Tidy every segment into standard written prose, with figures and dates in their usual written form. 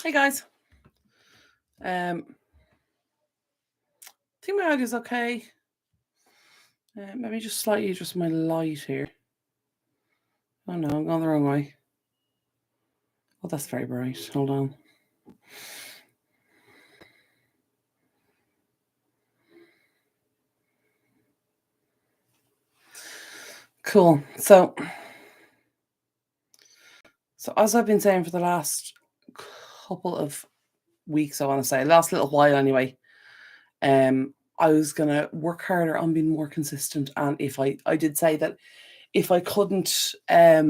Hey guys. I think my audio's okay. Maybe just slightly adjust my light here. Oh no, I'm going the wrong way. Oh, that's very bright. Hold on. Cool. So as I've been saying for the last couple of weeks, I want to say, last little while anyway, I was gonna work harder on being more consistent. And if I did say that if I couldn't get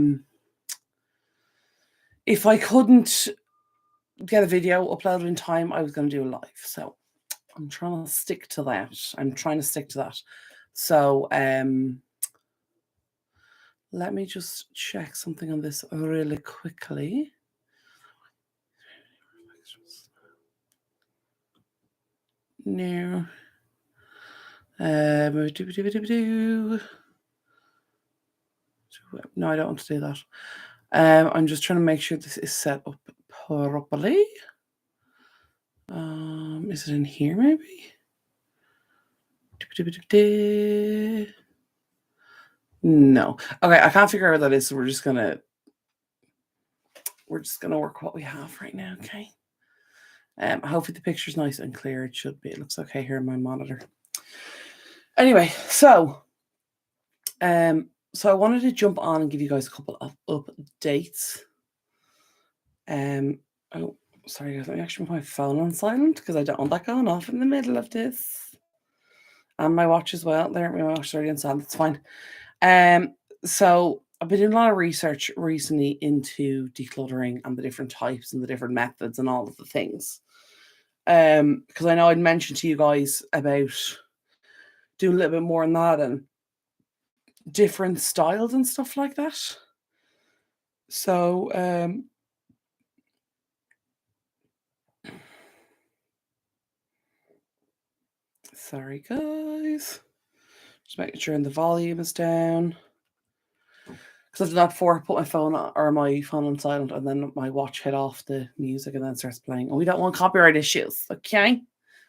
a video uploaded in time, I was gonna do a live. So I'm trying to stick to that. So let me just check something on this really quickly. No. No, I don't want to do that. I'm just trying to make sure this is set up properly. Is it in here maybe? No. Okay, I can't figure out what that is, so we're just gonna work what we have right now, okay? Hopefully the picture's nice and clear. It should be. It looks okay here on my monitor. Anyway, so I wanted to jump on and give you guys a couple of updates. Oh, sorry guys, let me actually put my phone on silent because I don't want that going off in the middle of this. And my watch as well. There, my watch is already on silent. It's fine. So I've been doing a lot of research recently into decluttering and the different types and the different methods and all of the things. Because I know I'd mentioned to you guys about doing a little bit more on that and different styles and stuff like that. So sorry guys. Just making sure the volume is down. Because I've done that before, I put my phone on silent and then my watch hit off the music and then starts playing. And we don't want copyright issues, okay?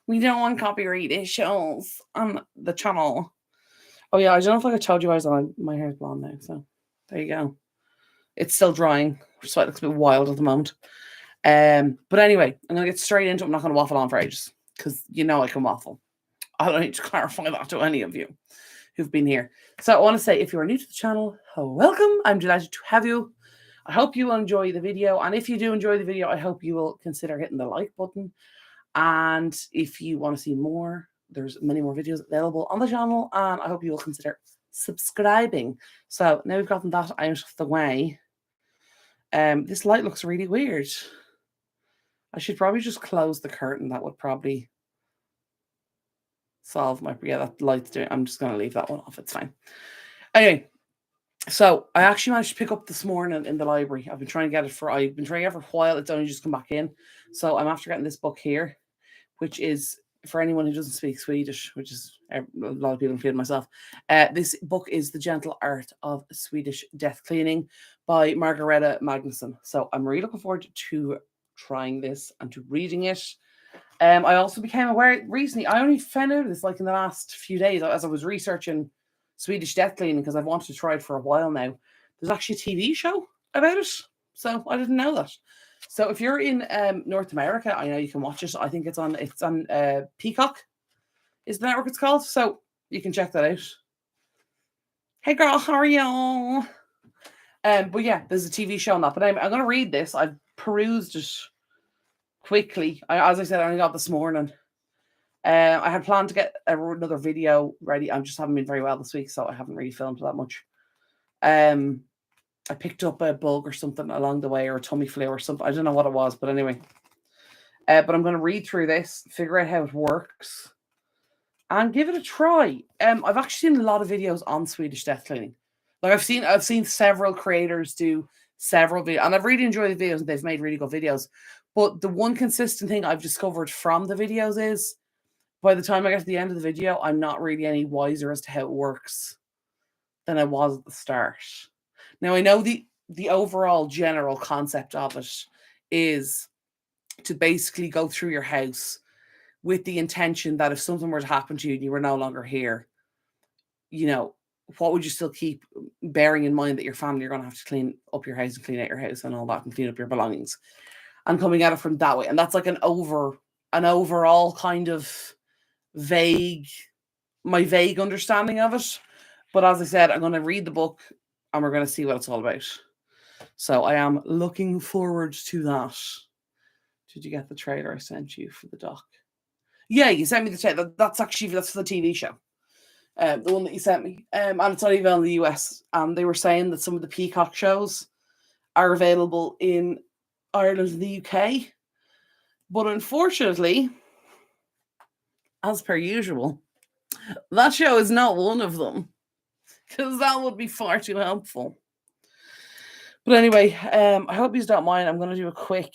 We don't want copyright issues on the channel. Oh yeah, I don't know if I told you guys my hair's blonde now, so there you go. It's still drying, so it looks a bit wild at the moment. But anyway, I'm gonna get straight into it. I'm not gonna waffle on for ages because you know I can waffle. I don't need to clarify that to any of you who've been here. So I want to say, if you are new to the channel, welcome. I'm delighted to have you. I hope you will enjoy the video. And if you do enjoy the video, I hope you will consider hitting the like button. And if you want to see more, there's many more videos available on the channel. And I hope you will consider subscribing. So now we've gotten that out of the way. This light looks really weird. I should probably just close the curtain. That would probably solve my, yeah, that light's doing. I'm just going to leave that one off. It's fine. Anyway, so I actually managed to pick up this morning in the library. I've been trying to get it for a while. It's only just come back in. So I'm after getting this book here, which is for anyone who doesn't speak Swedish, which is a lot of people, including myself. This book is The Gentle Art of Swedish Death Cleaning by Margareta Magnusson. So I'm really looking forward to trying this and to reading it. I also became aware recently, I only found out this like in the last few days as I was researching Swedish death cleaning because I've wanted to try it for a while now. There's actually a TV show about it. So I didn't know that. So if you're in North America, I know you can watch it. I think it's on Peacock is the network it's called. So you can check that out. Hey girl, how are you? But yeah, there's a TV show on that. But I'm going to read this. I've perused it quickly. As I said, I only got this morning. I had planned to get another video ready. I just haven't been very well this week, so I haven't really filmed that much. I picked up a bug or something along the way, or a tummy flu or something. I don't know what it was, but anyway. But I'm going to read through this, figure out how it works, and give it a try. I've actually seen a lot of videos on Swedish death cleaning. Like I've seen several creators do several videos, and I've really enjoyed the videos, and they've made really good videos. But the one consistent thing I've discovered from the videos is, by the time I get to the end of the video, I'm not really any wiser as to how it works than I was at the start. Now, I know the overall general concept of it is to basically go through your house with the intention that if something were to happen to you and you were no longer here, what would you still keep, bearing in mind that your family are going to have to clean up your house and clean out your house and all that and clean up your belongings, and coming at it from that way. And that's like an overall kind of vague understanding of it. But as I said, I'm going to read the book and we're going to see what it's all about. So I am looking forward to that. Did you get the trailer I sent you for the doc? Yeah, you sent me the trailer. That's for the TV show. The one that you sent me. And it's not even in the US. And they were saying that some of the Peacock shows are available in Ireland and the UK. But unfortunately, as per usual, that show is not one of them. Because that would be far too helpful. But anyway, I hope you don't mind. I'm going to do a quick,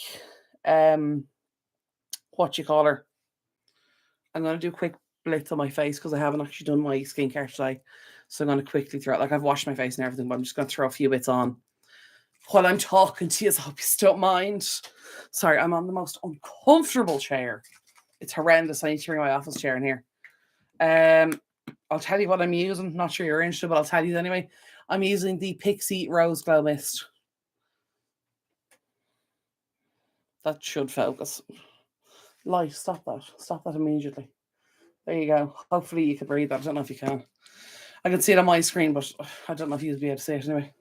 I'm going to do a quick blitz on my face because I haven't actually done my skincare today. So I'm going to quickly throw it. Like, I've washed my face and everything, but I'm just going to throw a few bits on while I'm talking to you. So I hope you don't mind. Sorry, I'm on the most uncomfortable chair. It's horrendous. I need to bring my office chair in here. I'll tell you what I'm using. Not sure you're interested, but I'll tell you anyway. I'm using the Pixie Rose Glow Mist. That should focus. Light, stop that. Stop that immediately. There you go. Hopefully you can read that. I don't know if you can. I can see it on my screen, but I don't know if you'll be able to see it anyway.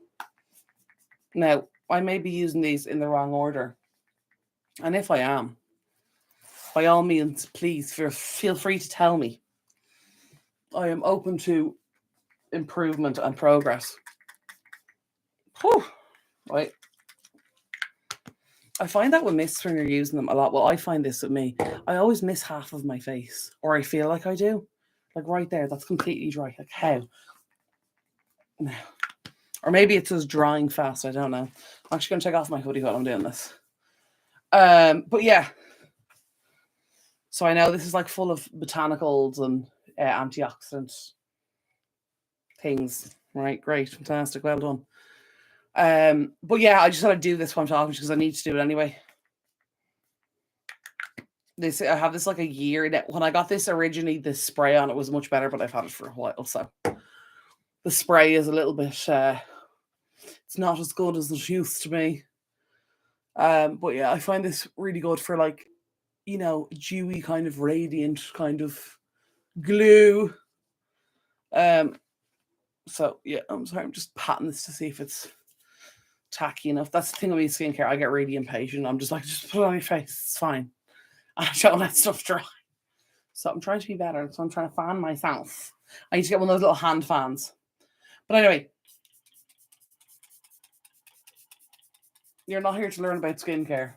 Now, I may be using these in the wrong order. And if I am, by all means, please feel free to tell me. I am open to improvement and progress. Whew. Right. I find that with mists when you're using them a lot. Well, I find this with me. I always miss half of my face, or I feel like I do. Like right there, that's completely dry. Like how? Or maybe it's just drying fast. I don't know. I'm actually going to take off my hoodie while I'm doing this. But yeah. So I know this is like full of botanicals and antioxidant things. Right, great, fantastic, well done. But yeah, I just thought I'd do this while I'm talking because I need to do it anyway. I have this like a year. When I got this originally, the spray on it was much better, but I've had it for a while, so the spray is a little bit. It's not as good as it used to be. But yeah, I find this really good for like, dewy kind of radiant kind of glue. So yeah, I'm sorry, I'm just patting this to see if it's tacky enough. That's the thing with me skincare. I get really impatient. I'm just like, just put it on your face. It's fine. I don't let stuff dry. So I'm trying to be better. So I'm trying to fan myself. I need to get one of those little hand fans. But anyway, you're not here to learn about skincare.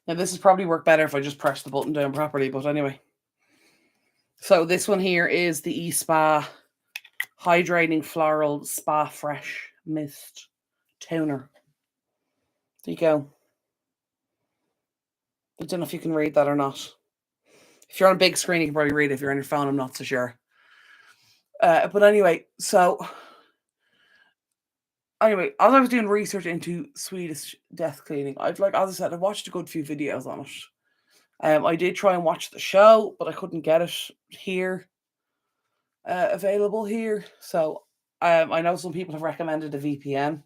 Now, this would probably work better if I just press the button down properly. But anyway. So this one here is the eSpa Hydrating Floral Spa Fresh Mist Toner. There you go. I don't know if you can read that or not. If you're on a big screen, you can probably read it. If you're on your phone, I'm not so sure. But anyway, as I was doing research into Swedish death cleaning, as I said, I watched a good few videos on it. I did try and watch the show, but I couldn't get it here, available here. So I know some people have recommended a VPN,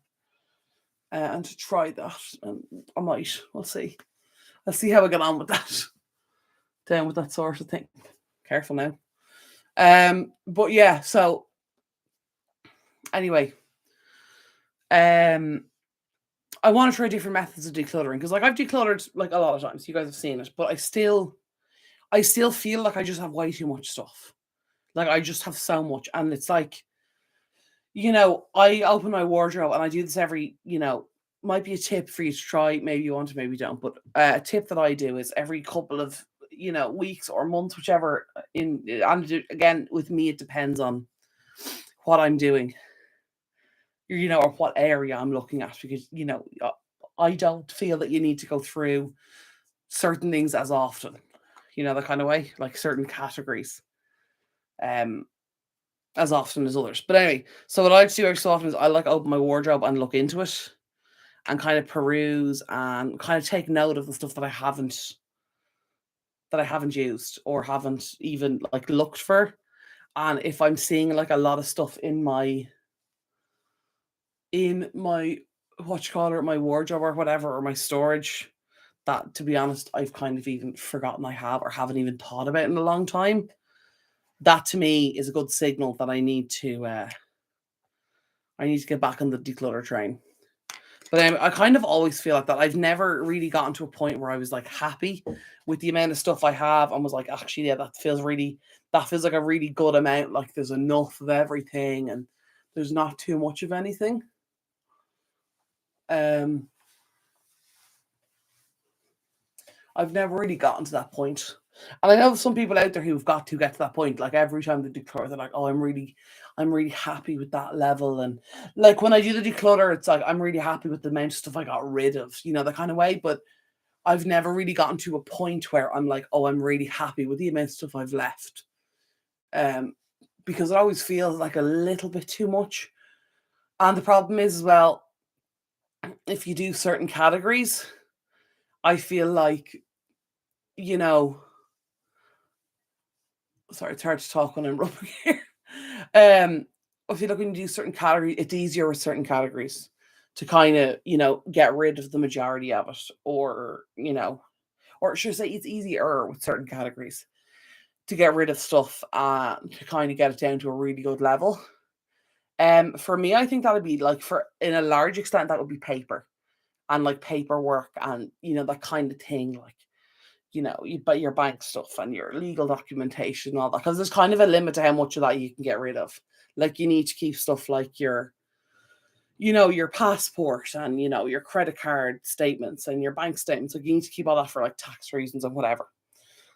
and to try that. I might. We'll see. I'll see how I get on with that. Down with that sort of thing. Careful now. But yeah, so anyway, I want to try different methods of decluttering because I've decluttered like a lot of times. You guys have seen it, but I still feel like I just have way too much stuff. Like I just have so much, and it's like, I open my wardrobe and I do this every, might be a tip for you to try. Maybe you want to, maybe you don't. But a tip that I do is every couple of weeks or months, whichever. And again, with me, it depends on what I'm doing, or what area I'm looking at, because I don't feel that you need to go through certain things as often, that kind of way, like certain categories. as often as others. But anyway, so what I like to do every so often is I like open my wardrobe and look into it and kind of peruse and kind of take note of the stuff that I haven't used or haven't even like looked for. And if I'm seeing like a lot of stuff in my what you call it, my wardrobe or whatever, or my storage, that to be honest, I've kind of even forgotten I have or haven't even thought about in a long time. That to me is a good signal that I need to get back on the declutter train. But I kind of always feel like that. I've never really gotten to a point where I was like happy with the amount of stuff I have and was like, actually, yeah, that feels like a really good amount. Like there's enough of everything and there's not too much of anything. Um, I've never really gotten to that point. And I know some people out there who've got to get to that point. Like every time they declutter, they're like, "Oh, I'm really happy with that level." And like when I do the declutter, it's like I'm really happy with the amount of stuff I got rid of, that kind of way. But I've never really gotten to a point where I'm like, "Oh, I'm really happy with the amount of stuff I've left," um, because it always feels like a little bit too much. And the problem is as well, if you do certain categories, I feel like you know sorry, it's hard to talk when I'm rubbing here. Um, if you're looking to do certain categories, it's easier with certain categories to kind of, get rid of the majority of it, or should I say it's easier with certain categories to get rid of stuff to kind of get it down to a really good level. For me, I think that would be like for in a large extent that would be paper and like paperwork and that kind of thing, like you buy your bank stuff and your legal documentation and all that, because there's kind of a limit to how much of that you can get rid of. Like you need to keep stuff like your passport and your credit card statements and your bank statements. Like you need to keep all that for like tax reasons and whatever.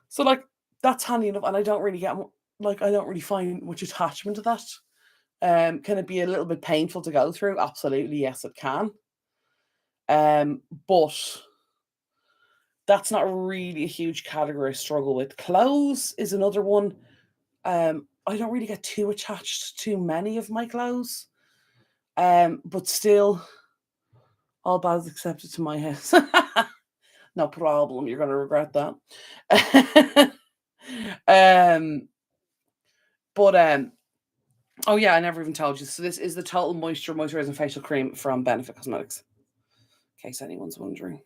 So like that's handy enough, and I don't really find much attachment to that. Can it be a little bit painful to go through? Absolutely, yes, it can. But that's not really a huge category I struggle with. Clothes is another one. I don't really get too attached to many of my clothes. But still, all bags accepted to my house. No problem. You're gonna regret that. um, but oh yeah, I never even told you. So this is the Total Moisture Moisturizing Facial Cream from Benefit Cosmetics. In case anyone's wondering.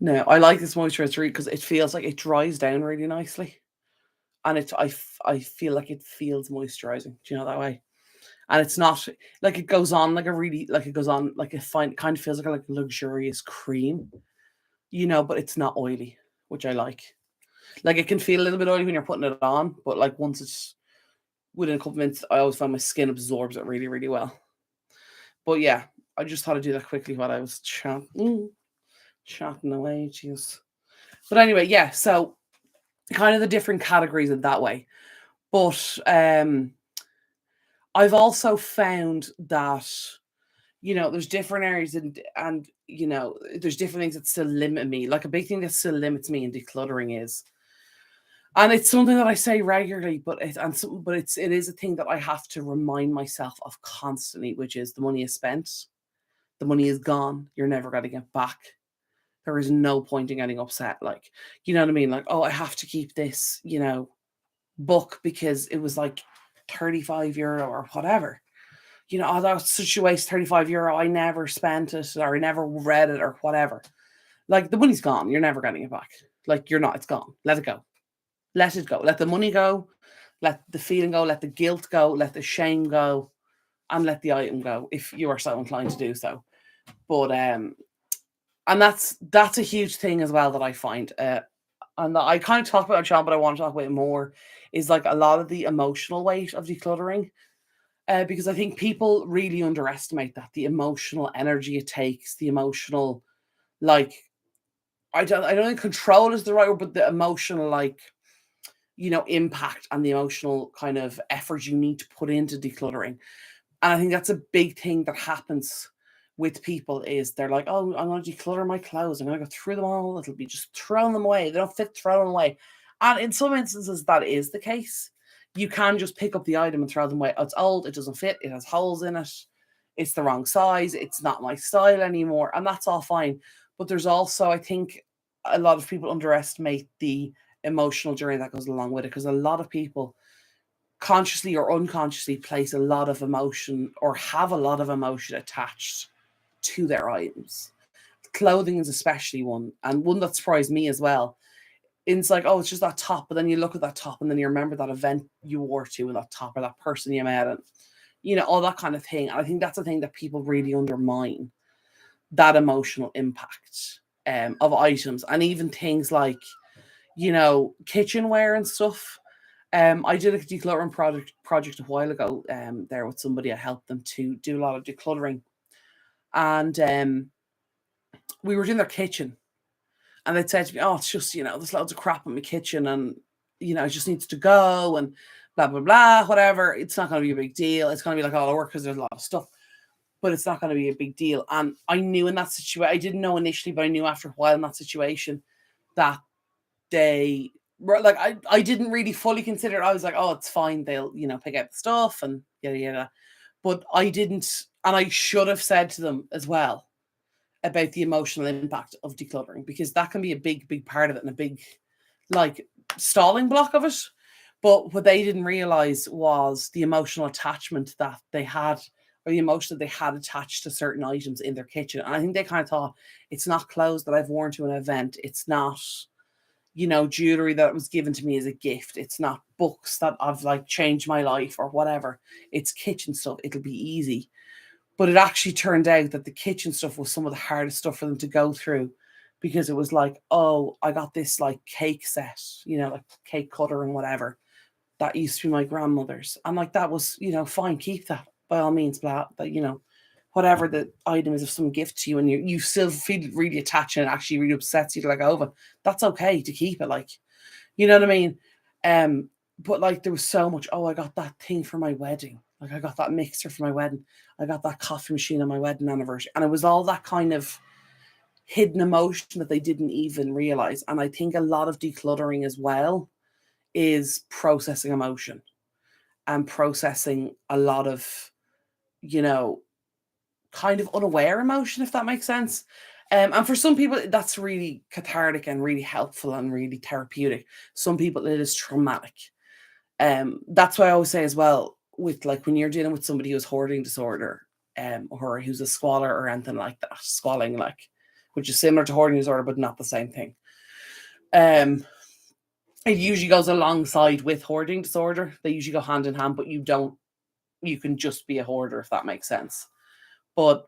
No, I like this moisturizer because it feels like it dries down really nicely, and I feel like it feels moisturizing. Do you know that way? And it's not like it goes on like it goes on like a fine kind of feels like a luxurious cream, but it's not oily, which I like. Like it can feel a little bit oily when you're putting it on, but like once it's within a couple minutes, I always find my skin absorbs it really, really well. But yeah, I just thought I'd do that quickly while I was chatting away. Jeez. But anyway, yeah, so kind of the different categories in that way. But I've also found that there's different areas and there's different things that still limit me. Like a big thing that still limits me in decluttering is, and it's something that I say regularly, but it is a thing that I have to remind myself of constantly, which is the money is spent, the money is gone, you're never going to get back. There is no point in getting upset. Like, you know what I mean? Like, oh, I have to keep this, book because it was like €35 or whatever. Oh, that was such a waste, €35. I never spent it or I never read it or whatever. Like the money's gone. You're never getting it back. Like you're not, it's gone. Let it go. Let it go. Let the money go. Let the feeling go. Let the guilt go. Let the shame go. And let the item go if you are so inclined to do so. But and that's a huge thing as well that I find. And that I kind of talk about it, Sean, but I want to talk about it more, is like a lot of the emotional weight of decluttering. Because I think people really underestimate that, the emotional energy it takes, the emotional, like, I don't think control is the right word, but the emotional, like, impact and the emotional kind of effort you need to put into decluttering. And I think that's a big thing that happens with people is they're like, oh, I'm going to declutter my clothes. I'm going to go through them all. It'll be just throwing them away. They don't fit, throwing away. And in some instances, that is the case. You can just pick up the item and throw them away. Oh, it's old, it doesn't fit, it has holes in it, it's the wrong size, it's not my style anymore, and that's all fine. But there's also, I think, a lot of people underestimate the emotional journey that goes along with it, because a lot of people consciously or unconsciously place a lot of emotion or have a lot of emotion attached to their items. Clothing is especially one, and one that surprised me as well. It's like, oh, it's just that top, but then you look at that top and then you remember that event you wore to and that top, or that person you met, and all that kind of thing. And I think that's the thing that people really undermine, that emotional impact of items, and even things like, kitchenware and stuff. I did a decluttering project a while ago there with somebody. I helped them to do a lot of decluttering, and we were in their kitchen, and they'd say to me, "Oh, it's just, there's loads of crap in my kitchen, and it just needs to go, and blah blah blah, whatever. It's not going to be a big deal. It's going to be like all the work because there's a lot of stuff, but it's not going to be a big deal." And I knew in that situation, I didn't know initially, but I knew after a while in that situation that they were like, I didn't really fully consider it. I was like, oh, it's fine. They'll, pick out the stuff and yada yada. But I didn't, and I should have said to them as well about the emotional impact of decluttering, because that can be a big, big part of it, and a big, like, stalling block of it. But what they didn't realize was the emotional attachment that they had, or the emotion that they had attached to certain items in their kitchen. And I think they kind of thought, it's not clothes that I've worn to an event. It's not, jewelry that was given to me as a gift. It's not books that I've like changed my life or whatever. It's kitchen stuff. It'll be easy. But it actually turned out that the kitchen stuff was some of the hardest stuff for them to go through, because it was like, oh, I got this like cake set, like cake cutter and whatever. That used to be my grandmother's. I'm like, that was, fine, keep that by all means, blah, but whatever the item is of some gift to you, and you still feel really attached, and it actually really upsets you to let go of it, that's okay to keep it, like, you know what I mean? But like, there was so much, oh, I got that thing for my wedding. Like, I got that mixer for my wedding. I got that coffee machine on my wedding anniversary. And it was all that kind of hidden emotion that they didn't even realize. And I think a lot of decluttering as well is processing emotion, and processing a lot of, kind of unaware emotion, if that makes sense. And for some people, that's really cathartic and really helpful and really therapeutic. Some people, it is traumatic. That's why I always say as well, with like when you're dealing with somebody who's hoarding disorder, or who's a squaller or anything like that, squalling, like, which is similar to hoarding disorder, but not the same thing. It usually goes alongside with hoarding disorder. They usually go hand in hand, but you can just be a hoarder, if that makes sense. But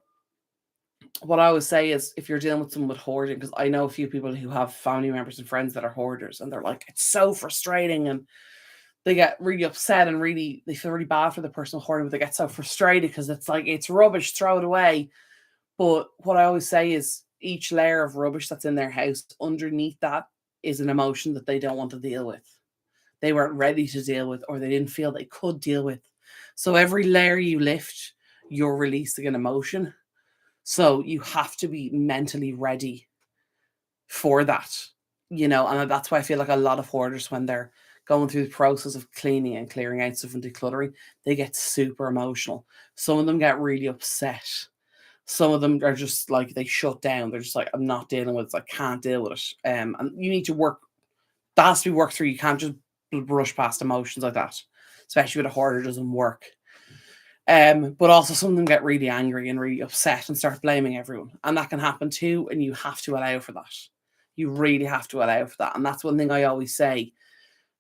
what I always say is, if you're dealing with someone with hoarding, because I know a few people who have family members and friends that are hoarders, and they're like, it's so frustrating, and they get really upset, and they feel really bad for the person hoarding, but they get so frustrated because it's like, it's rubbish, throw it away. But what I always say is, each layer of rubbish that's in their house, underneath that is an emotion that they don't want to deal with. They weren't ready to deal with, or they didn't feel they could deal with. So every layer you lift, you're releasing an emotion. So you have to be mentally ready for that, and that's why I feel like a lot of hoarders, when they're going through the process of cleaning and clearing out stuff and decluttering, they get super emotional. Some of them get really upset. Some of them are just like, they shut down. They're just like, I'm not dealing with it. I can't deal with it. And you need to work. That has to be worked through. You can't just brush past emotions like that, especially with a hoarder. It doesn't work. But also, some of them get really angry and really upset and start blaming everyone. And that can happen too. And you have to allow for that. You really have to allow for that. And that's one thing I always say.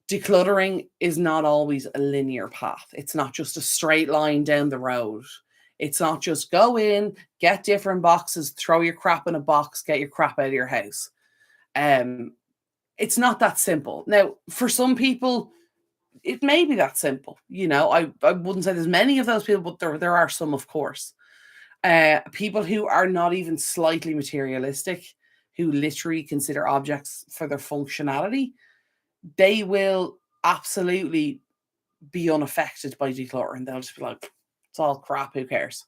Decluttering is not always a linear path. It's not just a straight line down the road. It's not just go in, get different boxes, throw your crap in a box, get your crap out of your house. It's not that simple. Now, for some people, it may be that simple. I wouldn't say there's many of those people, but there are some, of course. People who are not even slightly materialistic, who literally consider objects for their functionality, they will absolutely be unaffected by decluttering. They'll just be like, it's all crap, who cares?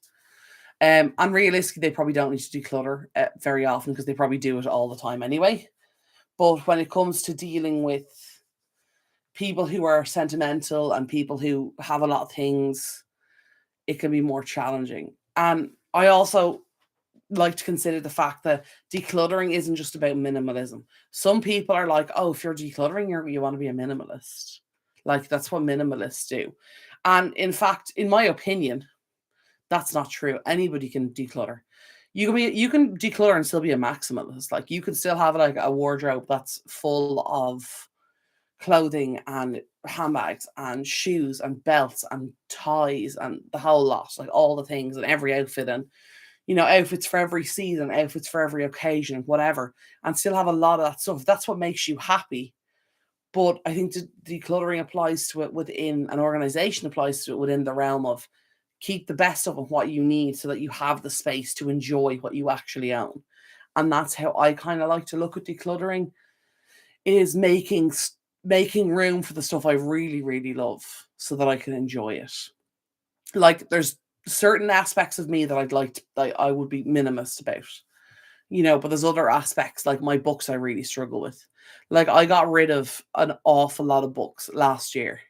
And realistically, they probably don't need to declutter very often, because they probably do it all the time anyway. But when it comes to dealing with people who are sentimental and people who have a lot of things, it can be more challenging. And I also like to consider the fact that decluttering isn't just about minimalism. Some people are like, oh, if you're decluttering, you want to be a minimalist. Like, that's what minimalists do. And in fact, in my opinion, that's not true. Anybody can declutter. You can declutter and still be a maximalist. Like, you can still have like a wardrobe that's full of clothing and handbags and shoes and belts and ties and the whole lot, like all the things and every outfit, and outfits for every season, outfits for every occasion, whatever, and still have a lot of that stuff. That's what makes you happy. But I think decluttering applies to it within an organization, applies to it within the realm of keep the best of what you need so that you have the space to enjoy what you actually own. And that's how I kind of like to look at decluttering, is making room for the stuff I really, really love so that I can enjoy it. Like, there's certain aspects of me that I would be minimalist about, but there's other aspects, like my books, I really struggle with. Like, I got rid of an awful lot of books last year,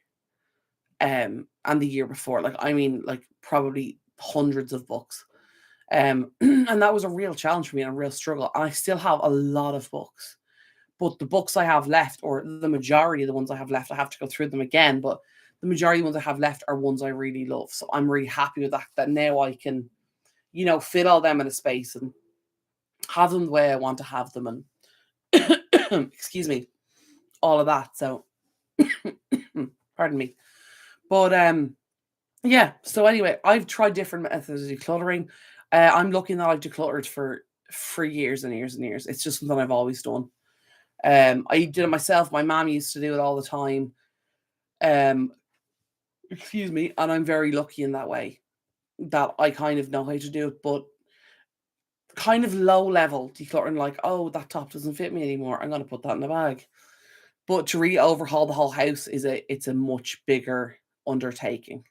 and the year before. Like, I mean, like probably hundreds of books. And that was a real challenge for me and a real struggle. And I still have a lot of books. But the books I have left, or the majority of the ones I have left, I have to go through them again. But the majority of the ones I have left are ones I really love. So I'm really happy with that now I can, fit all them in a space and have them the way I want to have them. And excuse me, all of that. So pardon me. But yeah. So anyway, I've tried different methods of decluttering. I'm looking that I've decluttered for years and years and years. It's just something I've always done. I did it myself. My mom used to do it all the time. Um, excuse me, and I'm very lucky in that way that I kind of know how to do it, but kind of low level decluttering, like, oh, that top doesn't fit me anymore, I'm gonna put that in the bag. But to really overhaul the whole house it's a much bigger undertaking.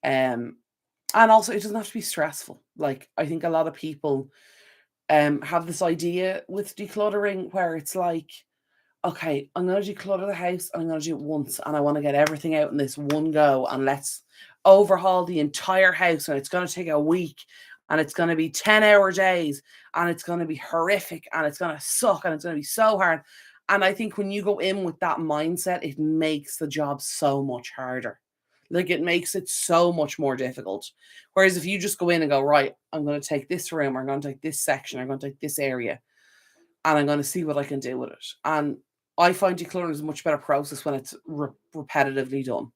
Um, and also it doesn't have to be stressful. Like, I think a lot of people have this idea with decluttering where it's like, okay, I'm going to declutter the house and I'm going to do it once and I want to get everything out in this one go and let's overhaul the entire house, and it's going to take a week and it's going to be 10-hour days and it's going to be horrific and it's going to suck and it's going to be so hard. And I think when you go in with that mindset, it makes the job so much harder. Like, it makes it so much more difficult. Whereas if you just go in and go, right, I'm going to take this room, or I'm going to take this section, or I'm going to take this area, and I'm going to see what I can do with it. And I find decluttering is a much better process when it's repetitively done,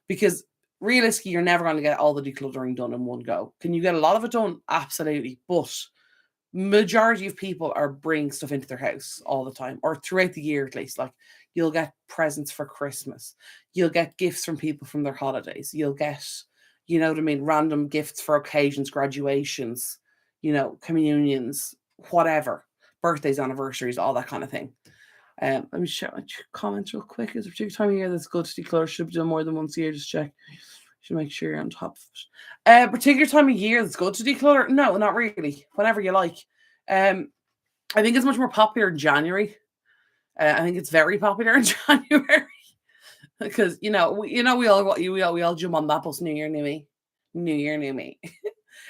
because realistically, you're never going to get all the decluttering done in one go. Can you get a lot of it done? Absolutely. But majority of people are bringing stuff into their house all the time, or throughout the year at least. Like, you'll get presents for Christmas, you'll get gifts from people from their holidays, you'll get, you know what I mean, random gifts for occasions, graduations, communions, whatever, birthdays, anniversaries, all that kind of thing. Let me check my comments real quick. Is there a particular time of year that's good to declutter? Should be done more than once a year. Just check. Should make sure you're on top of it. Particular time of year that's good to declutter? No, not really. Whenever you like. I think it's much more popular in January. I think it's very popular in January because we all jump on that bus. New Year, new me. New Year, new me.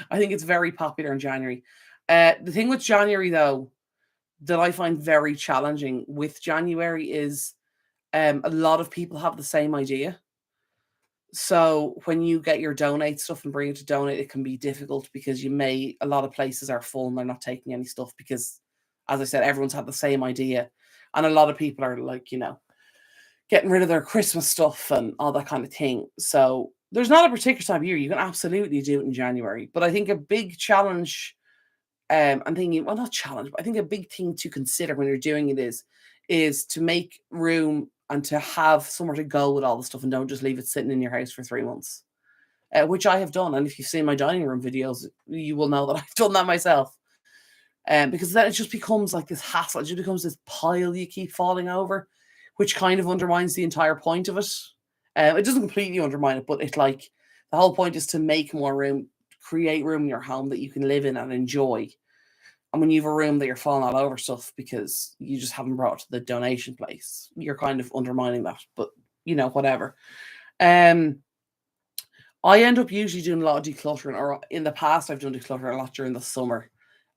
I think it's very popular in January. The thing with January, though, that I find very challenging with January is a lot of people have the same idea. So when you get your donate stuff and bring it to donate, it can be difficult because a lot of places are full and they're not taking any stuff because, as I said, everyone's had the same idea. And a lot of people are like, getting rid of their Christmas stuff and all that kind of thing. So there's not a particular time of year. You can absolutely do it in January. But I think a big challenge, I'm thinking, well, not challenge, but I think a big thing to consider when you're doing it is to make room and to have somewhere to go with all the stuff, and don't just leave it sitting in your house for 3 months, which I have done. And if you've seen my dining room videos, you will know that I've done that myself. Because then it just becomes like this hassle. It just becomes this pile you keep falling over, which kind of undermines the entire point of it. It doesn't completely undermine it, but it's like the whole point is to make more room, create room in your home that you can live in and enjoy. And when you have a room that you're falling all over stuff because you just haven't brought it to the donation place, you're kind of undermining that. But whatever. Um, I end up usually doing a lot of decluttering, or in the past, I've done decluttering a lot during the summer.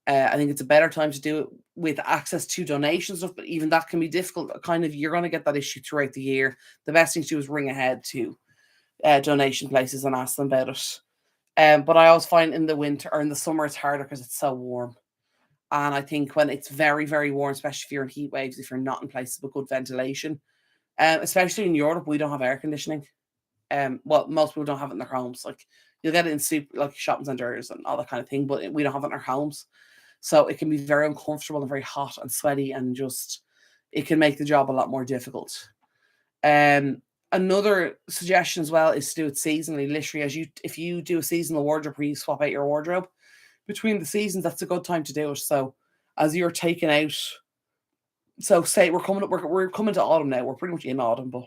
I think it's a better time to do it with access to donations stuff, but even that can be difficult. Kind of, you're going to get that issue throughout the year. The best thing to do is ring ahead to donation places and ask them about it. But I always find in the winter or in the summer it's harder because it's so warm. And I think when it's very, very warm, especially if you're in heat waves, if you're not in places with good ventilation, especially in Europe, we don't have air conditioning. Well, most people don't have it in their homes. Like you'll get it in like shopping centers and all that kind of thing, but we don't have it in our homes. So it can be very uncomfortable and very hot and sweaty, and just it can make the job a lot more difficult. Another suggestion as well is to do it seasonally. Literally, if you do a seasonal wardrobe where you swap out your wardrobe between the seasons, that's a good time to do it. So as you're taking out, so say we're coming to autumn now. We're pretty much in autumn, but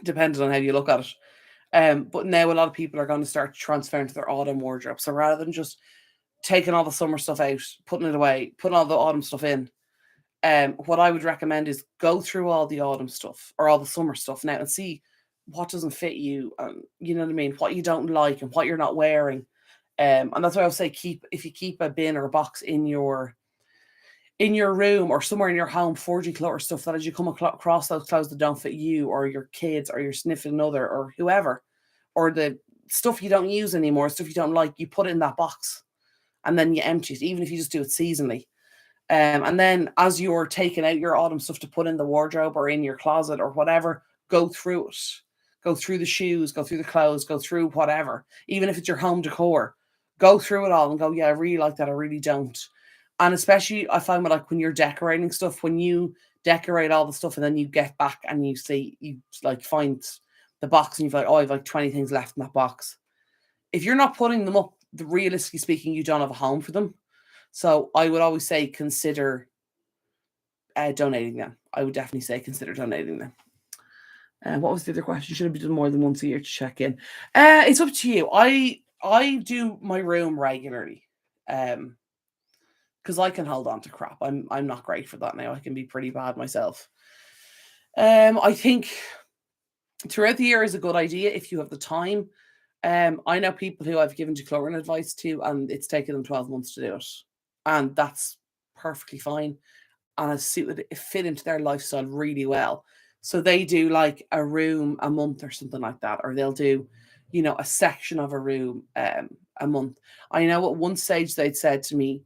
depending on how you look at it. But now a lot of people are going to start transferring to their autumn wardrobe. So rather than just taking all the summer stuff out, putting it away, putting all the autumn stuff in, what I would recommend is go through all the autumn stuff or all the summer stuff now and see what doesn't fit you, and you know what I mean, what you don't like and what you're not wearing. And that's why I would say if you keep a bin or a box in your room or somewhere in your home for declutter stuff, that as you come across those clothes that don't fit you or your kids or your significant other or whoever, or the stuff you don't use anymore, stuff you don't like, you put it in that box and then you empty it, even if you just do it seasonally. And then as you're taking out your autumn stuff to put in the wardrobe or in your closet or whatever, go through it. Go through the shoes, go through the clothes, go through whatever. Even if it's your home decor, go through it all and go, yeah, I really like that, I really don't. And especially I find like when you're decorating stuff, when you decorate all the stuff and then you get back and you like find the box and you're like, oh, I've like 20 things left in that box. If you're not putting them up, realistically speaking, you don't have a home for them. So I would always say consider donating them. I would definitely say consider donating them. What was the other question? Should have been done more than once a year to check in? It's up to you. I do my room regularly, because I can hold on to crap. I'm not great for that now. I can be pretty bad myself. I think throughout the year is a good idea if you have the time. I know people who I've given decluttering advice to, and it's taken them 12 months to do it, and that's perfectly fine. And it fit into their lifestyle really well. So they do like a room a month or something like that, or they'll do, a section of a room a month. I know at one stage they'd said to me,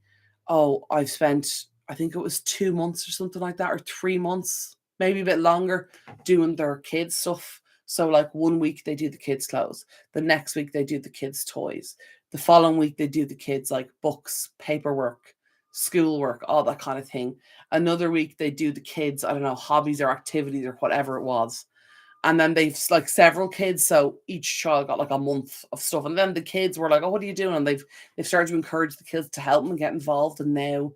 "Oh, I've spent, I think it was 2 months or something like that, or 3 months, maybe a bit longer, doing their kids stuff." So like one week they do the kids' clothes, the next week they do the kids' toys, the following week they do the kids like books, paperwork, schoolwork, all that kind of thing. Another week they do the kids, I don't know, hobbies or activities or whatever it was. And then they've like several kids, so each child got like a month of stuff. And then the kids were like, "Oh, what are you doing?" And they've started to encourage the kids to help them get involved. And now,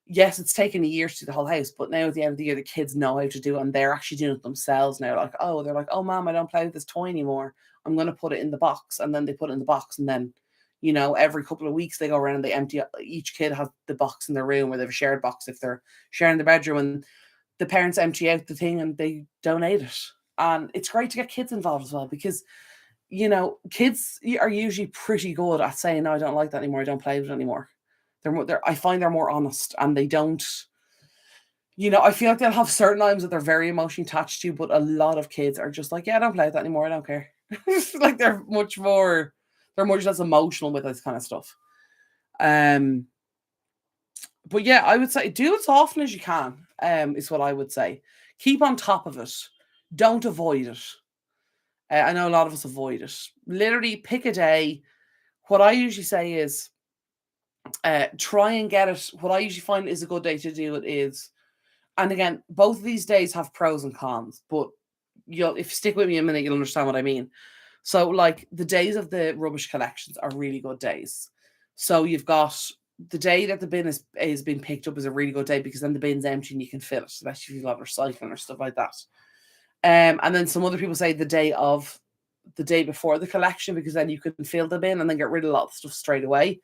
yes, it's taken a year to do the whole house, but now at the end of the year, the kids know how to do it and they're actually doing it themselves now. They're like, "Oh, mom, I don't play with this toy anymore. I'm going to put it in the box." And then they put it in the box, and then, every couple of weeks they go around and they empty it. Each kid has the box in their room, or they have a shared box if they're sharing the bedroom, and the parents empty out the thing and they donate it. And it's great to get kids involved as well, because kids are usually pretty good at saying, "No, I don't like that anymore. I don't play with it anymore." I find they're more honest, and they don't. I feel like they'll have certain items that they're very emotionally attached to, but a lot of kids are just like, "Yeah, I don't play with that anymore. I don't care." Like they're much less emotional with this kind of stuff. But yeah, I would say do it as often as you can. Is what I would say. Keep on top of it. Don't avoid it. I know a lot of us avoid it. Literally pick a day. What I usually say is try and get it. What I usually find is a good day to do it is, and again, both of these days have pros and cons, but if you stick with me a minute, you'll understand what I mean. So like the days of the rubbish collections are really good days. So you've got the day that the bin is being picked up is a really good day, because then the bin's empty and you can fill it, especially if you've got recycling or stuff like that. And then some other people say the day before the collection, because then you can fill the bin and then get rid of a lot of stuff straight away.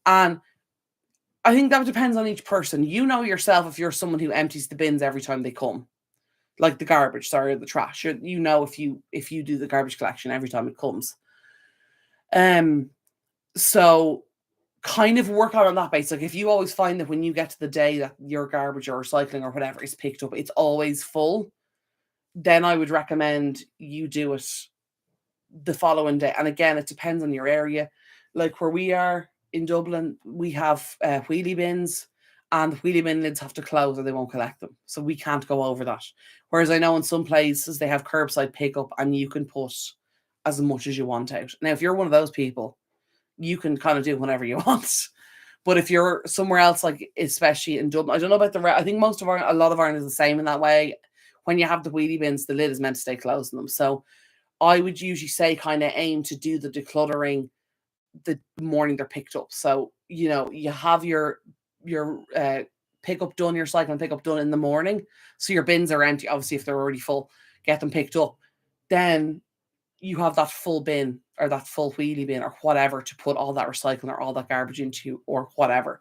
And I think that depends on each person. You know yourself if you're someone who empties the bins every time they come. like the garbage, sorry, or the trash. You know, if you do the garbage collection every time it comes. Um, so kind of work out on that base. Like if you always find that when you get to the day that your garbage or recycling or whatever is picked up, it's always full, then I would recommend you do it the following day. And again, it depends on your area. Like where we are in Dublin, we have wheelie bins, and the wheelie bin lids have to close or they won't collect them. So we can't go over that. Whereas I know in some places they have curbside pickup and you can put as much as you want out. Now, if you're one of those people, you can kind of do whatever you want. But if you're somewhere else, like especially in Dublin, I don't know about I think a lot of Ireland is the same in that way. When you have the wheelie bins, the lid is meant to stay closed on them. So I would usually say kind of aim to do the decluttering the morning they're picked up. So, you know, you have your pickup done, your cycling pickup done in the morning. So your bins are empty. Obviously, if they're already full, get them picked up. Then you have that full bin or that full wheelie bin or whatever to put all that recycling or all that garbage into or whatever.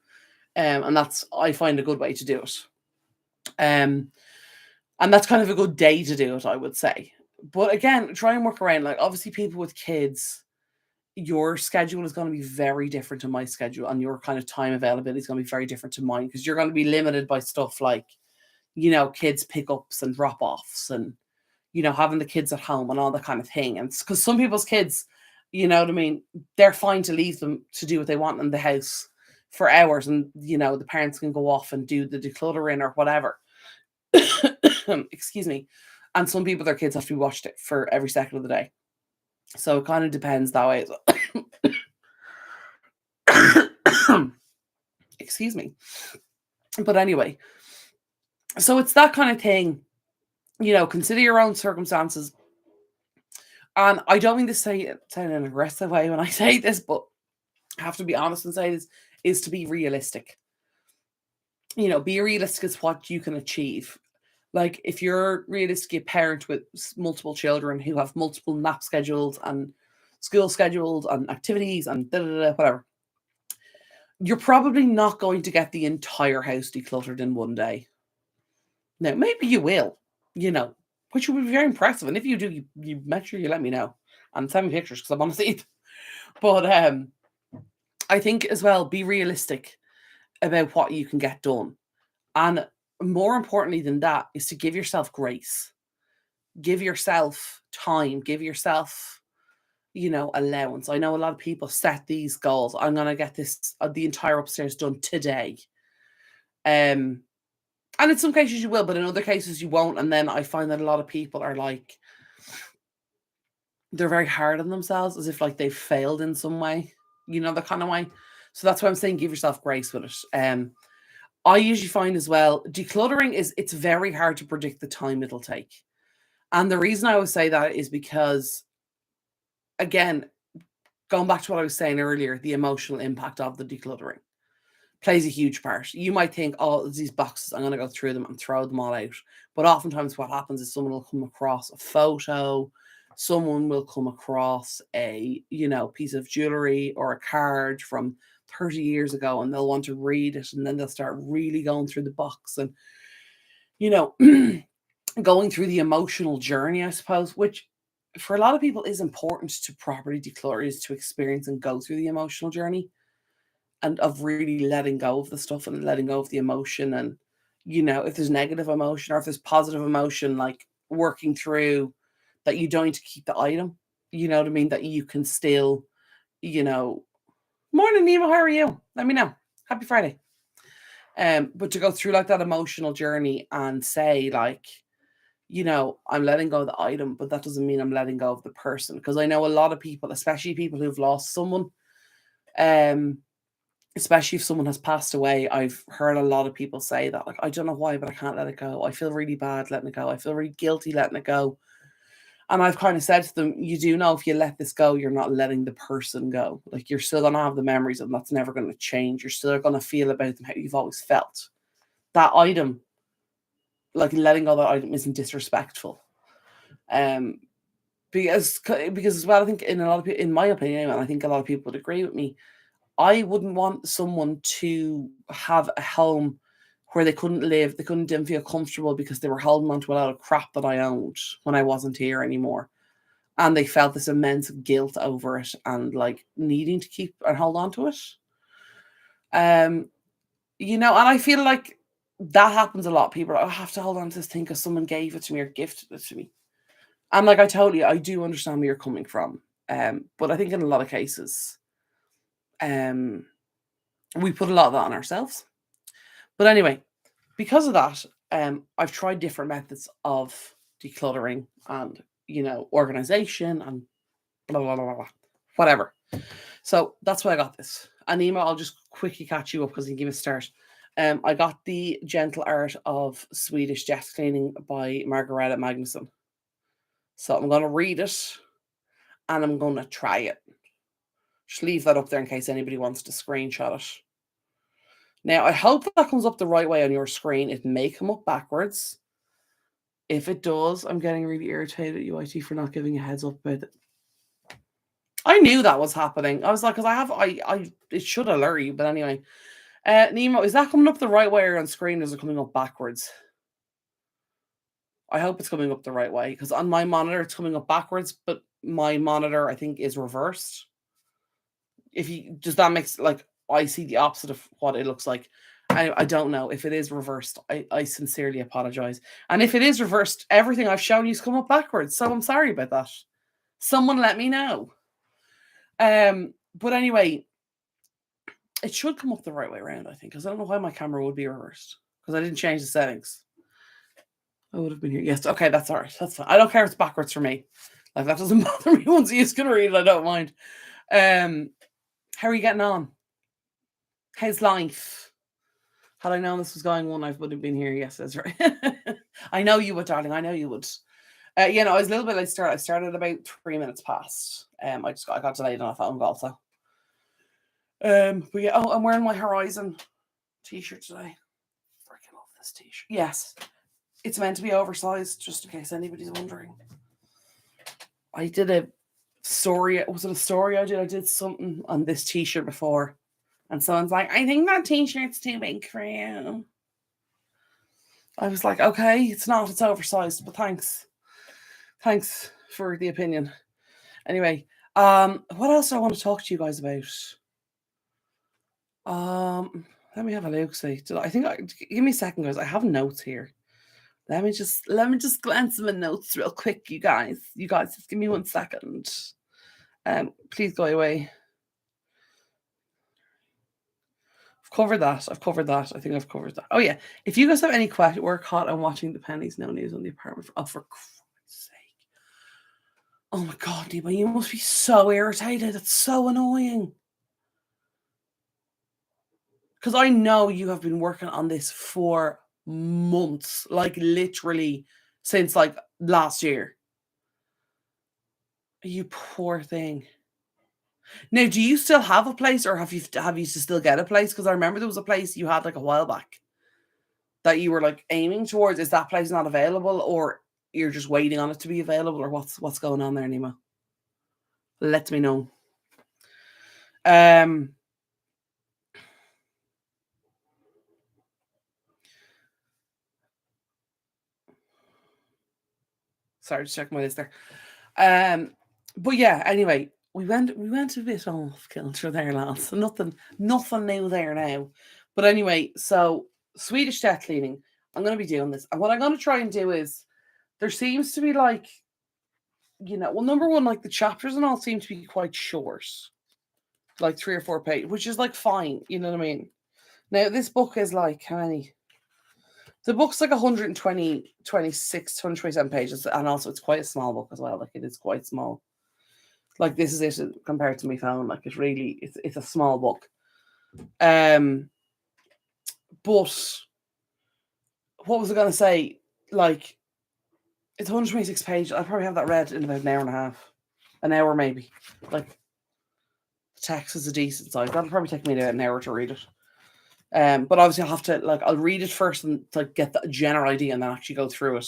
And that's, I find, a good way to do it. And that's kind of a good day to do it, I would say. But again, try and work around. Like obviously people with kids, your schedule is going to be very different to my schedule, and your kind of time availability is going to be very different to mine, because you're going to be limited by stuff like, you know, kids pickups and drop offs and, you know, having the kids at home and all that kind of thing. And because some people's kids, you know what I mean, they're fine to leave them to do what they want in the house for hours, and, you know, the parents can go off and do the decluttering or whatever. Excuse me. And some people, their kids have to be watched it for every second of the day. So it kind of depends that way as well. Excuse me. But anyway, so it's that kind of thing, you know, consider your own circumstances. And I don't mean to say it in an aggressive way when I say this, but I have to be honest and say this, is to be realistic. You know, be realistic as what you can achieve. Like if you're realistically a parent with multiple children who have multiple nap schedules and school schedules and activities and whatever, you're probably not going to get the entire house decluttered in one day. Now, maybe you will, you know, which would be very impressive. And if you do, you make sure you let me know and send me pictures because I want to see it. But I think as well, be realistic about what you can get done. And more importantly than that is to give yourself grace. Give yourself time. Give yourself, you know, allowance. I know a lot of people set these goals. I'm going to get this, the entire upstairs done today. And in some cases you will, but in other cases you won't. And then I find that a lot of people are like, they're very hard on themselves, as if like they've failed in some way, you know, the kind of way. So that's why I'm saying give yourself grace with it. I usually find as well, decluttering it's very hard to predict the time it'll take. And the reason I always say that is because, again, going back to what I was saying earlier, the emotional impact of the decluttering plays a huge part. You might think, oh, these boxes, I'm going to go through them and throw them all out. But oftentimes what happens is someone will come across a photo, someone will come across a, you know, piece of jewelry or a card from 30 years ago, and they'll want to read it, and then they'll start really going through the box and, you know, going through the emotional journey, I suppose, which for a lot of people is important to properly declutter, is to experience and go through the emotional journey and of really letting go of the stuff and letting go of the emotion. And, you know, if there's negative emotion or if there's positive emotion, like working through that, you don't need to keep the item, you know what I mean? That you can still, you know, morning, Nemo, how are you? Let me know. Happy Friday. But to go through like that emotional journey and say like, you know, I'm letting go of the item, but that doesn't mean I'm letting go of the person. Because I know a lot of people, especially people who've lost someone, especially if someone has passed away, I've heard a lot of people say that, like, I don't know why, but I can't let it go. I feel really bad letting it go. I feel really guilty letting it go. And I've kind of said to them, you do know if you let this go, you're not letting the person go. Like, you're still going to have the memories, and that's never going to change. You're still going to feel about them how you've always felt. That item, like letting go of that item, isn't disrespectful. Because as well, I think in a lot of people, in my opinion, and I think a lot of people would agree with me, I wouldn't want someone to have a home where they didn't feel comfortable because they were holding on to a lot of crap that I owned when I wasn't here anymore. And they felt this immense guilt over it and like needing to keep and hold on to it. And I feel like that happens a lot. People are like, I have to hold on to this thing because someone gave it to me or gifted it to me. And like, I do understand where you're coming from. But I think in a lot of cases, we put a lot of that on ourselves. But anyway, because of that, I've tried different methods of decluttering and, organization and blah, blah, blah, blah, whatever. So that's why I got this. Anima, I'll just quickly catch you up because you give a start. I got the Gentle Art of Swedish Desk Cleaning by Margareta Magnusson. So I'm going to read it and I'm going to try it. Just leave that up there in case anybody wants to screenshot it. Now, I hope that comes up the right way on your screen. It may come up backwards. If it does, I'm getting really irritated at you, IT, for not giving a heads up about it. I knew that was happening. I was like, because it should alert you, but anyway. Nemo, is that coming up the right way on screen, or is it coming up backwards? I hope it's coming up the right way, because on my monitor, it's coming up backwards, but my monitor, I think, is reversed. Does that make, like, I see the opposite of what it looks like. I don't know. If it is reversed, I sincerely apologize. And if it is reversed, everything I've shown you has come up backwards. So I'm sorry about that. Someone let me know. But anyway, it should come up the right way around, I think, because I don't know why my camera would be reversed, because I didn't change the settings. I would have been here. Yes, okay, that's all right. That's fine. I don't care if it's backwards for me. Like, that doesn't bother me. Once you can read it, I don't mind. How are you getting on? How's life? Had I known this was going on, I would have been here. Yes, that's right. I know you would, darling. I know you would. I was a little bit late start. I started about 3 minutes past. I got delayed on a phone call, so. But yeah, I'm wearing my Horizon t-shirt today. Freaking love this t-shirt. Yes, it's meant to be oversized, just in case anybody's wondering. I did a story. Was it a story I did? I did something on this t-shirt before, and someone's like, I think that t-shirt's too big for you. I was like, okay, it's not. It's oversized, but thanks. Thanks for the opinion. Anyway, what else do I want to talk to you guys about? Let me have a look. See, give me a second, guys. I have notes here. Let me just glance at my notes real quick, you guys. You guys, just give me 1 second. Please go away. I've covered that. I think I've covered that. Oh yeah. If you guys have any questions, we're caught on watching the pennies. No news on the apartment. Oh, for Christ's sake! Oh my God, Nima, you must be so irritated. It's so annoying. Because I know you have been working on this for months, like literally since like last year. You poor thing. Now, do you still have a place, or have you to still get a place? Because I remember there was a place you had like a while back that you were like aiming towards. Is that place not available, or you're just waiting on it to be available, or what's going on there, Nima? Let me know. Sorry, just checking my list there. But yeah, anyway, we went a bit off kilter there, lads. Nothing new there now. But anyway, so Swedish desk cleaning. I'm going to be doing this, and what I'm going to try and do is, there seems to be like, well, number one, like the chapters and all seem to be quite short, like 3 or 4 pages, which is like fine. You know what I mean? Now this book is like, how many? The book's like 120, 26, 127 pages, and also it's quite a small book as well. Like, it is quite small. Like, this is it compared to my phone. Like, it's a small book. But what was I going to say? Like, it's 126 pages. I'll probably have that read in about an hour and a half. An hour, maybe. Like, the text is a decent size. That'll probably take me about an hour to read it. But obviously I'll have to, like, I'll read it first and like get the general idea and then actually go through it.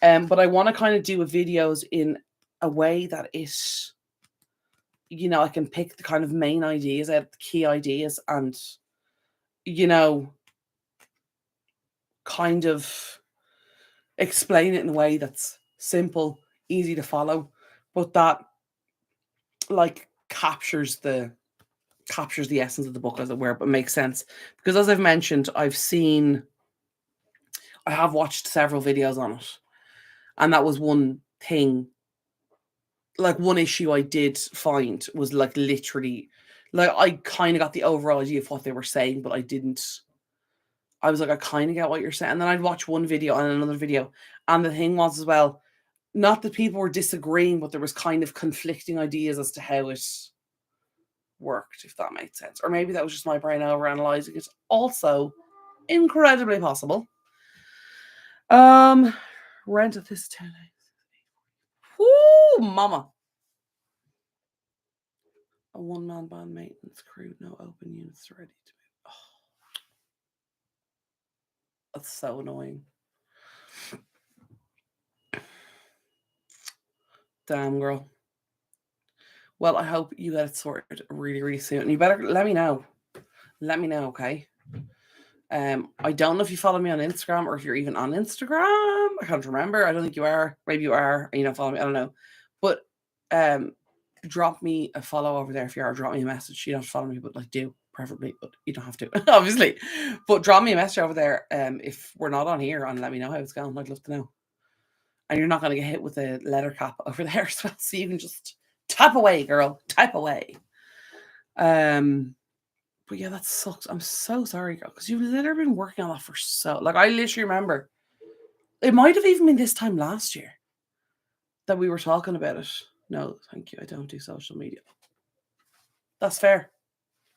But I want to kind of do videos in a way that is, I can pick the kind of main ideas out, the key ideas, and kind of explain it in a way that's simple, easy to follow, but that like captures the essence of the book, as it were, but makes sense. Because as I've mentioned, I have watched several videos on it. And that was one thing, like one issue I did find was like literally, like I kind of got the overall idea of what they were saying, but I was like, I kind of get what you're saying. And then I'd watch one video and another video. And the thing was as well, not that people were disagreeing, but there was kind of conflicting ideas as to how it worked, if that made sense. Or maybe that was just my brain overanalyzing it. Also, incredibly possible. Rent at this town. Whoo, mama. A one-man band maintenance crew, no open units ready to move. Oh, that's so annoying. Damn, girl. Well, I hope you get it sorted really, really soon. And you better let me know. Let me know, okay? I don't know if you follow me on Instagram or if you're even on Instagram. I can't remember. I don't think you are. Maybe you are and you don't follow me. I don't know. But drop me a follow over there if you are. Drop me a message. You don't have to follow me, but like do preferably, but you don't have to, obviously. But drop me a message over there if we're not on here and let me know how it's going. I'd love to know. And you're not going to get hit with a letter cap over there as well, so you can just tap away, girl. Type away. But yeah, that sucks. I'm so sorry, girl, because you've literally been working on that for like I literally remember. It might have even been this time last year that we were talking about it. No, thank you. I don't do social media. That's fair.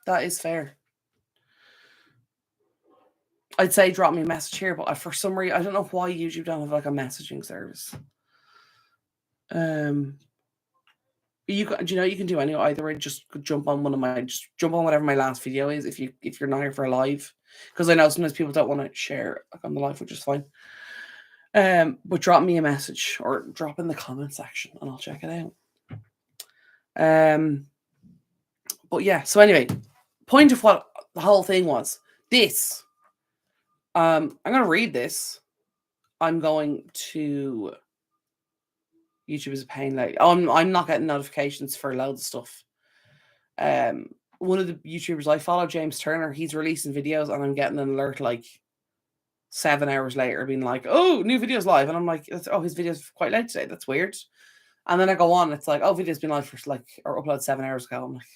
That is fair. I'd say drop me a message here, but for some reason, I don't know why YouTube don't have like a messaging service. Do you know you can do any either way? Just jump on whatever my last video is if you're not here for a live, because I know sometimes people don't want to share like on the live, which is fine. But drop me a message or drop in the comment section and I'll check it out. But yeah, so anyway, point of what the whole thing was this. I'm gonna read this. I'm going to YouTube is a pain. Like I'm not getting notifications for loads of stuff. One of the YouTubers I follow, James Turner, he's releasing videos and I'm getting an alert like 7 hours later being like, oh, new videos live. And I'm like, oh, his video's quite late today. That's weird. And then I go on, it's like, oh, video's been live for like, or uploaded 7 hours ago. I'm like,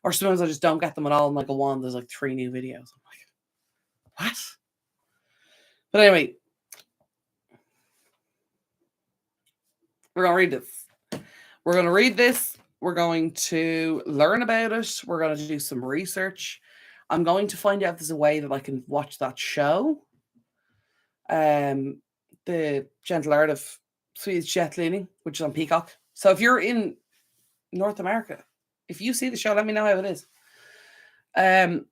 or sometimes I just don't get them at all. And I go on, there's like 3 new videos. I'm like, what? But anyway, we're going to read this. We're going to read this. We're going to learn about it. We're going to do some research. I'm going to find out if there's a way that I can watch that show. The Gentle Art of Swedish Jet Cleaning, which is on Peacock. So if you're in North America, if you see the show, let me know how it is.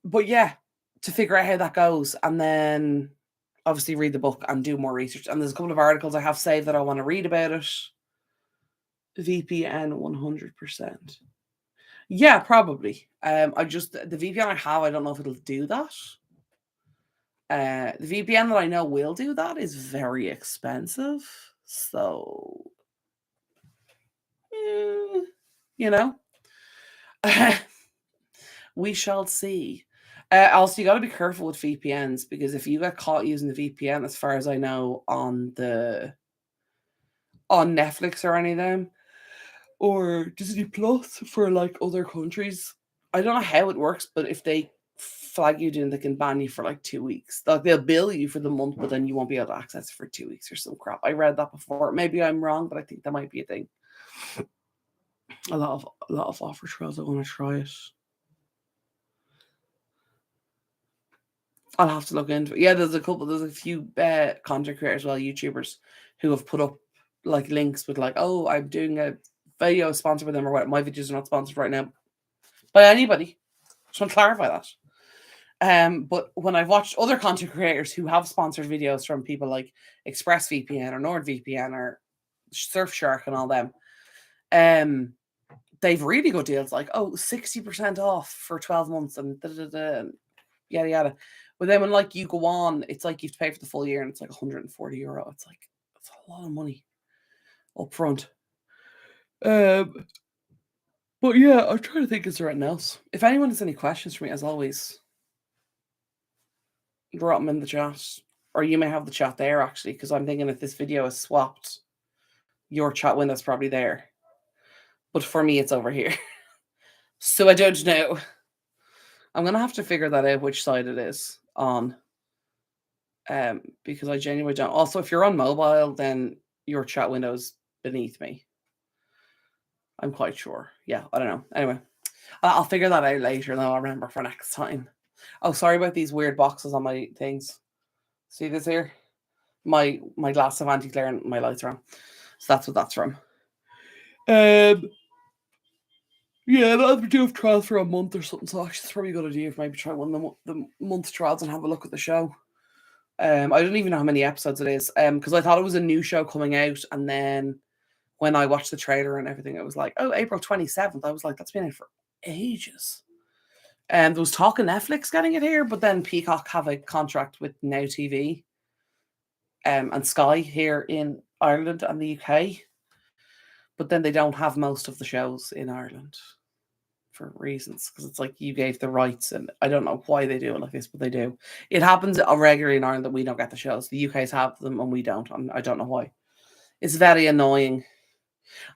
But yeah, to figure out how that goes, and then obviously read the book and do more research. And there's a couple of articles I have saved that I want to read about it. VPN 100%. Yeah, probably. The VPN I have, I don't know if it'll do that. The VPN that I know will do that is very expensive. So, you know, we shall see. Also, you got to be careful with VPNs because if you get caught using the VPN, as far as I know, on Netflix or any of them, or Disney Plus for like other countries, I don't know how it works, but if they flag you doing, they can ban you for like 2 weeks. Like they'll bill you for the month, but then you won't be able to access it for 2 weeks or some crap. I read that before. Maybe I'm wrong, but I think that might be a thing. A lot of offer trials. I want to try it. I'll have to look into it. Yeah, there's a few content creators, well, YouTubers, who have put up like links with like, oh, I'm doing a video sponsored with them or what. My videos are not sponsored right now by anybody. Just want to clarify that. But when I've watched other content creators who have sponsored videos from people like ExpressVPN or NordVPN or Surfshark and all them, they've really good deals like 60% off for 12 months and yada yada. But then when like you go on, it's like you have to pay for the full year and it's like €140. It's like that's a lot of money up front. Um, but yeah, I'm trying to think, is there anything else? If anyone has any questions for me, as always, drop them in the chat. Or you may have the chat there actually, because I'm thinking if this video is swapped, your chat window's probably there. But for me, it's over here. So I don't know. I'm gonna have to figure that out which side it is on. Because I genuinely don't. Also, if you're on mobile, then your chat window's beneath me. I'm quite sure. Yeah, I don't know. Anyway, I'll figure that out later and I'll remember for next time. Oh, sorry about these weird boxes on my things. See this here? My glass of anti-glare and my lights are on. So that's what that's from. Yeah, I'll have to do a trial for a month or something. So actually, it's probably a good idea if maybe try one of the month trials and have a look at the show. I don't even know how many episodes it is. Because I thought it was a new show coming out, and then when I watched the trailer and everything, it was like, oh, April 27th. I was like, that's been out for ages. And there was talk of Netflix getting it here, but then Peacock have a contract with Now TV and Sky here in Ireland and the UK. But then they don't have most of the shows in Ireland for reasons, because it's like you gave the rights, and I don't know why they do it like this, but they do. It happens regularly in Ireland that we don't get the shows. The UK's have them and we don't. I don't know why. It's very annoying.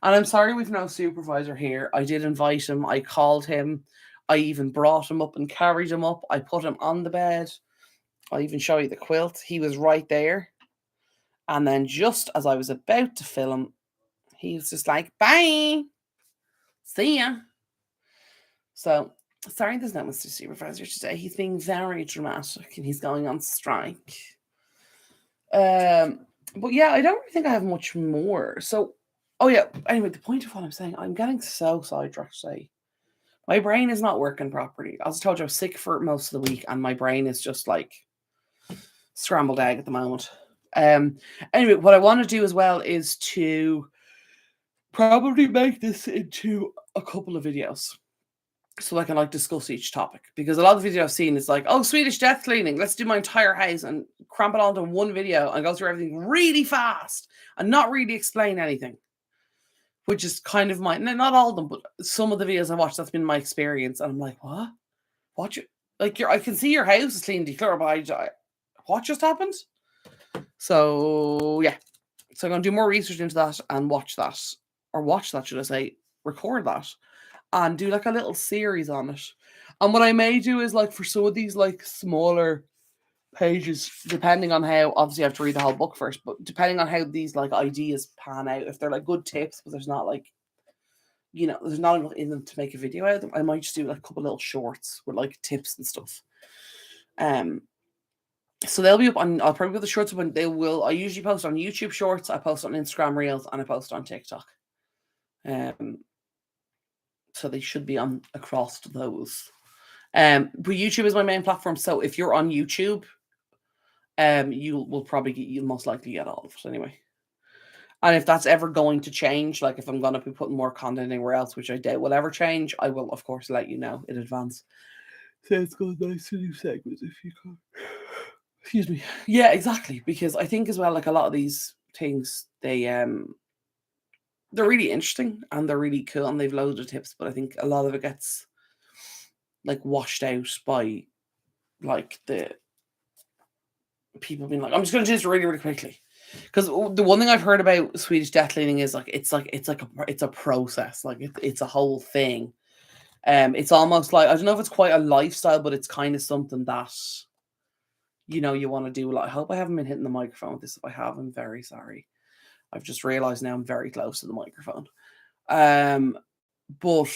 And I'm sorry we've no supervisor here. I did invite him. I called him. I even brought him up and carried him up. I put him on the bed. I'll even show you the quilt. He was right there. And then just as I was about to film, he was just like, bye. See ya. So, sorry there's no Mr. Supervisor today. He's being very dramatic and he's going on strike. But yeah, I don't really think I have much more. So, oh yeah, anyway, the point of what I'm saying, I'm getting so sidetracked today. My brain is not working properly. As I told you, I was sick for most of the week and my brain is just like scrambled egg at the moment. Anyway, what I want to do as well is to probably make this into a couple of videos so I can like discuss each topic, because a lot of the videos I've seen is like, oh, Swedish death cleaning, let's do my entire house and cramp it onto one video and go through everything really fast and not really explain anything, which is kind of my, not all of them, but some of the videos I watched, that's been my experience. And I'm like, what you like, I can see your house is clean, declutter, but what just happened? So yeah, so I'm going to do more research into that and watch that, should I say, record that and do like a little series on it. And what I may do is like for some of these like smaller pages, depending on how, obviously I have to read the whole book first, but depending on how these like ideas pan out, if they're like good tips, but there's not like, there's not enough in them to make a video out of them, I might just do like a couple little shorts with like tips and stuff. So they'll be up on, I'll probably put the shorts up and I usually post on YouTube Shorts, I post on Instagram Reels, and I post on TikTok. So they should be on across those. But YouTube is my main platform. So if you're on YouTube, you'll most likely get all of it anyway. And if that's ever going to change, like if I'm going to be putting more content anywhere else, which I doubt will ever change, I will of course let you know in advance. So it's got nice new segments if you can. Excuse me. Yeah, exactly. Because I think as well, like a lot of these things, they're really interesting and they're really cool and they've loads of tips, but I think a lot of it gets like washed out by like the people being like, I'm just going to do this really, really quickly. Because the one thing I've heard about Swedish death cleaning is like it's a process, like it's a whole thing. It's almost like, I don't know if it's quite a lifestyle, but it's kind of something that you want to do. Like, I hope I haven't been hitting the microphone with this. If I have, I'm very sorry. I've just realized now I'm very close to the microphone. But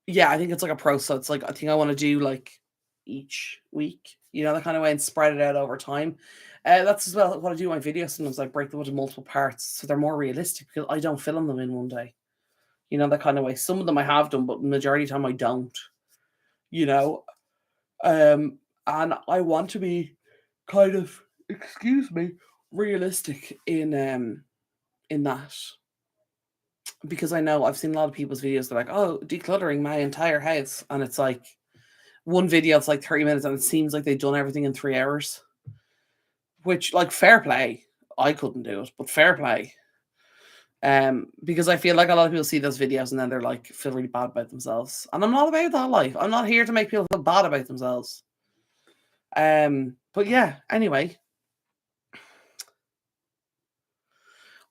yeah, I think it's like a process. So it's like, I think I want to do like each week, that kind of way, and spread it out over time. That's as well what I do in my videos. Sometimes I break them into multiple parts so they're more realistic, because I don't film them in one day. That kind of way. Some of them I have done, but the majority of the time I don't. And I want to be kind of, realistic in that, because I know I've seen a lot of people's videos. They're like, oh, decluttering my entire house, and it's like, one video that's like 30 minutes and it seems like they've done everything in 3 hours, which, like, fair play. I couldn't do it, but fair play. Because I feel like a lot of people see those videos and then they're like, feel really bad about themselves. And I'm not about that life. I'm not here to make people feel bad about themselves. But yeah, anyway.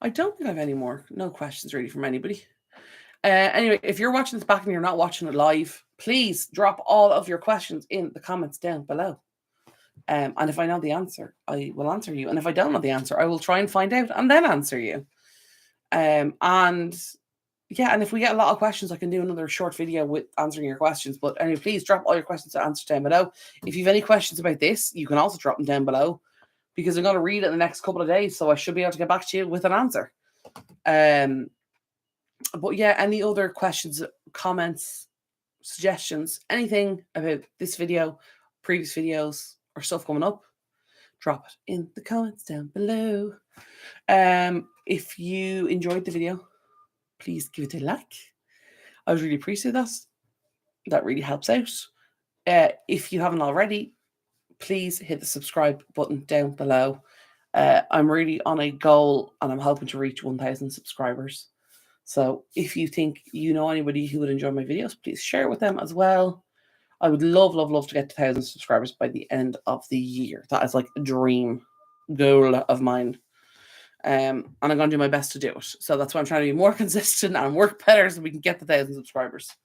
I don't think I have any more. No questions really from anybody. Anyway, if you're watching this back and you're not watching it live, please drop all of your questions in the comments down below. And if I know the answer, I will answer you. And if I don't know the answer, I will try and find out and then answer you. And yeah, and if we get a lot of questions, I can do another short video with answering your questions. But anyway, please drop all your questions to answer down below. If you have any questions about this, you can also drop them down below, because I'm going to read it in the next couple of days, so I should be able to get back to you with an answer. But yeah, any other questions, comments, suggestions, anything about this video, previous videos, or stuff coming up, drop it in the comments down below. If you enjoyed the video, please give it a like. I would really appreciate that. That really helps out. If you haven't already, please hit the subscribe button down below. I'm really on a goal and I'm hoping to reach 1,000 subscribers. So if you think you know anybody who would enjoy my videos, please share it with them as well. I would love, love, love to get to 1,000 subscribers by the end of the year. That is like a dream goal of mine. And I'm going to do my best to do it. So that's why I'm trying to be more consistent and work better so we can get the 1,000 subscribers.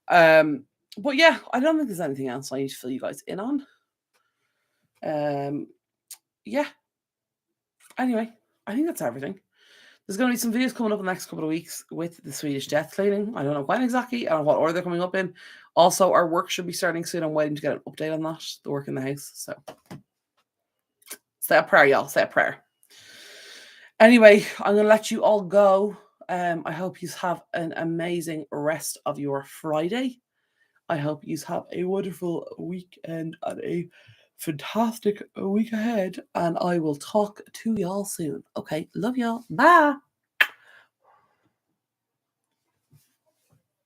But yeah, I don't think there's anything else I need to fill you guys in on. Yeah. Anyway, I think that's everything. There's going to be some videos coming up in the next couple of weeks with the Swedish death cleaning. I don't know when exactly, I don't know what order they're coming up in. Also, our work should be starting soon. I'm waiting to get an update on that, the work in the house. So, say a prayer, y'all. Say a prayer. Anyway, I'm going to let you all go. I hope you have an amazing rest of your Friday. I hope you have a wonderful weekend and a fantastic week ahead. And I will talk to y'all soon. Okay, love y'all. Bye.